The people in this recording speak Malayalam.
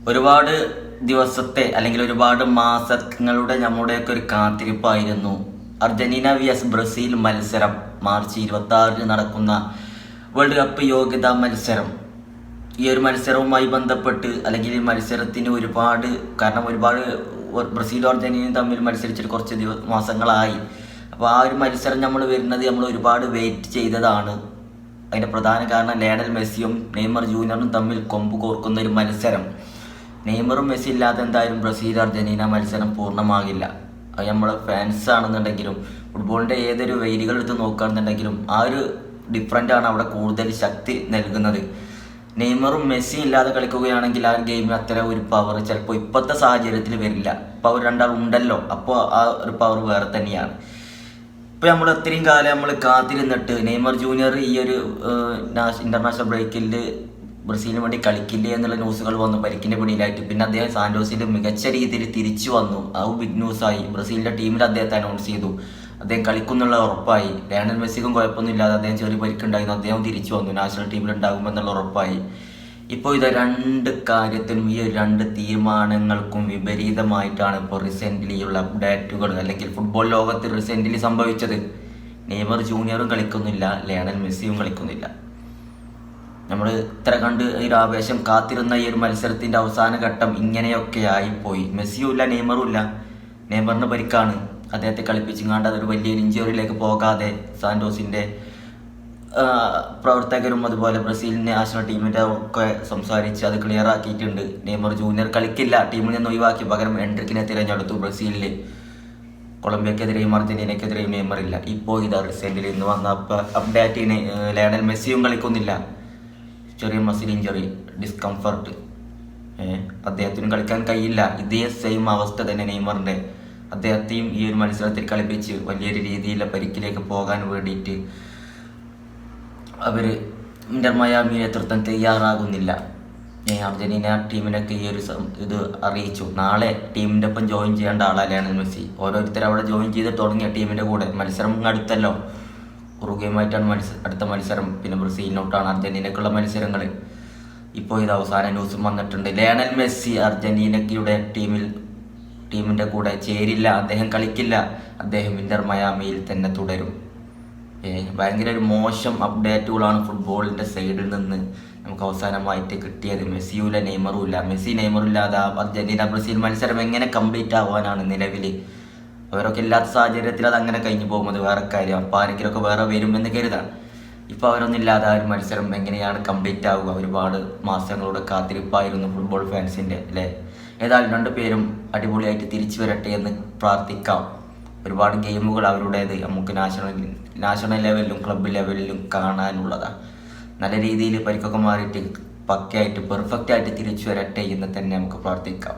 ഒരുപാട് ദിവസത്തെ അല്ലെങ്കിൽ ഒരുപാട് മാസങ്ങളുടെ നമ്മുടെയൊക്കെ ഒരു കാത്തിരിപ്പായിരുന്നു അർജന്റീന vs ബ്രസീൽ മത്സരം. മാർച്ച് 26 നടക്കുന്ന വേൾഡ് കപ്പ് യോഗ്യതാ മത്സരം. ഈ ഒരു മത്സരവുമായി ബന്ധപ്പെട്ട് അല്ലെങ്കിൽ ഈ മത്സരത്തിന് ഒരുപാട് ബ്രസീലും അർജന്റീനയും തമ്മിൽ മത്സരിച്ചിട്ട് കുറച്ച് മാസങ്ങളായി. അപ്പോൾ ആ ഒരു മത്സരം നമ്മൾ ഒരുപാട് വെയിറ്റ് ചെയ്തതാണ്. അതിൻ്റെ പ്രധാന കാരണം ലയണൽ മെസ്സിയും നെയ്മർ ജൂനിയറും തമ്മിൽ കൊമ്പ് കോർക്കുന്ന ഒരു മത്സരം. നെയ്മറും മെസ്സി ഇല്ലാതെ എന്തായാലും ബ്രസീൽ അർജന്റീന മത്സരം പൂർണ്ണമാകില്ല. അത് നമ്മൾ ഫാൻസ് ആണെന്നുണ്ടെങ്കിലും ഫുട്ബോളിൻ്റെ ഏതൊരു വേദികൾ എടുത്ത് നോക്കുകയാണെന്നുണ്ടെങ്കിലും ആ ഒരു ഡിഫറൻ്റാണ് അവിടെ കൂടുതൽ ശക്തി നൽകുന്നത്. നെയ്മറും മെസ്സിയും ഇല്ലാതെ കളിക്കുകയാണെങ്കിൽ ആ ഗെയിമിന് അത്ര ഒരു പവർ ചിലപ്പോൾ ഇപ്പോഴത്തെ സാഹചര്യത്തിൽ വരില്ല. ഇപ്പോൾ അവർ രണ്ടാളും ഉണ്ടല്ലോ, അപ്പോൾ ആ ഒരു പവർ വേറെ തന്നെയാണ്. ഇപ്പോൾ നമ്മൾ അത്രയും കാലം നമ്മൾ കാത്തിരുന്നിട്ട് നെയ്മർ ജൂനിയർ ഈ ഒരു ഇൻ്റർനാഷണൽ ബ്രേക്കിൽ ബ്രസീലിന് വേണ്ടി കളിക്കില്ലേ എന്നുള്ള ന്യൂസുകൾ വന്നു പരിക്കിൻ്റെ പിടിയിലായിട്ട്. പിന്നെ അദ്ദേഹം സാന്റോസിൽ മികച്ച രീതിയിൽ തിരിച്ചു വന്നു. അത് ബിഗ് ന്യൂസായി. ബ്രസീലിൻ്റെ ടീമിൽ അദ്ദേഹത്തെ അനൗൺസ് ചെയ്തു. അദ്ദേഹം കളിക്കുന്നുള്ള ഉറപ്പായി. ലയണൽ മെസ്സിക്കും കുഴപ്പമൊന്നുമില്ലാതെ അദ്ദേഹം ചെറിയ പരിക്കുണ്ടായിരുന്നു. അദ്ദേഹം തിരിച്ചു വന്നു, നാഷണൽ ടീമിൽ ഉണ്ടാകുമെന്നുള്ള ഉറപ്പായി. ഇപ്പോൾ ഇത് രണ്ട് കാര്യത്തിനും ഈ രണ്ട് തീരുമാനങ്ങൾക്കും വിപരീതമായിട്ടാണ് ഇപ്പോൾ റീസെൻ്റ്ലിയുള്ള അപ്ഡേറ്റുകൾ അല്ലെങ്കിൽ ഫുട്ബോൾ ലോകത്ത് റീസെൻ്റ്ലി സംഭവിച്ചത്. നെയ്മർ ജൂനിയറും കളിക്കുന്നില്ല, ലയണൽ മെസ്സിയും കളിക്കുന്നില്ല. നമ്മൾ ഇത്ര കണ്ട് ഈ ആവേശം കാത്തിരുന്ന ഈ ഒരു മത്സരത്തിൻ്റെ അവസാന ഘട്ടം ഇങ്ങനെയൊക്കെ ആയിപ്പോയി. മെസ്സിയും ഇല്ല, നെയ്മറും ഇല്ല. നെയ്മറിന് പരിക്കാണ്. അദ്ദേഹത്തെ കളിപ്പിച്ചുകൊണ്ട് അതൊരു വലിയ ഇഞ്ചുറിയിലേക്ക് പോകാതെ സാന്റോസിൻ്റെ പ്രവർത്തകരും അതുപോലെ ബ്രസീൽ നാഷണൽ ടീമിൻ്റെ ഒക്കെ സംസാരിച്ച് അത് ക്ലിയർ ആക്കിയിട്ടുണ്ട്. നെയ്മർ ജൂനിയർ കളിക്കില്ല, ടീമിൽ നിന്ന് ഒഴിവാക്കി. പകരം എൻട്രിക്കിനെ തിരഞ്ഞെടുത്തു ബ്രസീലിൽ. കൊളംബിയക്കെതിരെയും അർജന്റീനക്കെതിരെയും നെയ്മർ ഇല്ല. ഇപ്പോൾ ഇത് റീസെൻ്റിൽ ഇന്ന് വന്ന അപ്ഡേറ്റിന് ലയണൽ മെസ്സിയും കളിക്കുന്നില്ല. ചെറിയ മസിൽ ഇഞ്ചറി, ഡിസ്കംഫർട്ട്. അദ്ദേഹത്തിനും കളിക്കാൻ കഴിയില്ല. ഇതേ സെയിം അവസ്ഥ തന്നെ നെയ്മറിൻ്റെ. അദ്ദേഹത്തെയും ഈ ഒരു മത്സരത്തിൽ കളിപ്പിച്ച് വലിയൊരു രീതിയിലുള്ള പരിക്കിലേക്ക് പോകാൻ വേണ്ടിയിട്ട് അവർ ഇന്റർ മയാമി നേതൃത്വം തയ്യാറാകുന്നില്ല. അർജന്റീന ടീമിനൊക്കെ ഈ ഒരു ഇത് അറിയിച്ചു. നാളെ ടീമിൻ്റെ ഒപ്പം ജോയിൻ ചെയ്യേണ്ട ആളാണ് ലയണൽ മെസ്സി. ഓരോരുത്തർ അവിടെ ജോയിൻ ചെയ്ത് തുടങ്ങിയ ടീമിൻ്റെ കൂടെ. മത്സരം അടുത്തല്ലോ, ഉറുഗ്വേയുമായിട്ടാണ് അടുത്ത മത്സരം. പിന്നെ ബ്രസീലിനോട്ടാണ് അർജന്റീനക്കുള്ള മത്സരങ്ങൾ. ഇപ്പോൾ ഇത് അവസാന ന്യൂസും വന്നിട്ടുണ്ട്. ലയണൽ മെസ്സി അർജന്റീനയുടെ ടീമിൻ്റെ കൂടെ ചേരില്ല, അദ്ദേഹം കളിക്കില്ല. അദ്ദേഹം ഇന്റർ മയാമിയിൽ തന്നെ തുടരും. ഭയങ്കര ഒരു മോശം അപ്ഡേറ്റുകളാണ് ഫുട്ബോളിൻ്റെ സൈഡിൽ നിന്ന് നമുക്ക് അവസാനമായിട്ട് കിട്ടിയത്. മെസ്സിയുമില്ല, നെയ്മറും ഇല്ല. മെസ്സി നെയ്മറും ഇല്ലാതെ അർജന്റീന ബ്രസീൽ മത്സരം എങ്ങനെ കംപ്ലീറ്റ് ആവാനാണ് നിലവിൽ? അവരൊക്കെ ഇല്ലാത്ത സാഹചര്യത്തിൽ അതങ്ങനെ കഴിഞ്ഞു പോകുന്നത് വേറെ കാര്യം. അപ്പോൾ ആരെങ്കിലുമൊക്കെ വേറെ വരുമെന്ന് കരുതാം. ഇപ്പോൾ അവരൊന്നും ഇല്ലാതെ ആ ഒരു മത്സരം എങ്ങനെയാണ് കംപ്ലീറ്റ് ആവുക? ഒരുപാട് മാസങ്ങളുടെ കാത്തിരിപ്പായിരുന്നു ഫുട്ബോൾ ഫാൻസിൻ്റെ അല്ലേ? ഏതായാലും രണ്ടുപേരും അടിപൊളിയായിട്ട് തിരിച്ചു വരട്ടെ എന്ന് പ്രാർത്ഥിക്കാം. ഒരുപാട് ഗെയിമുകൾ അവരുടേത് നമുക്ക് നാഷണൽ ലെവലിലും ക്ലബ്ബ് ലെവലിലും കാണാനുള്ളതാണ്. നല്ല രീതിയിൽ പരിക്കൊക്കെ മാറിയിട്ട് പക്കയായിട്ട് പെർഫെക്റ്റ് ആയിട്ട് തിരിച്ചു വരട്ടെ എന്ന് തന്നെ നമുക്ക് പ്രാർത്ഥിക്കാം.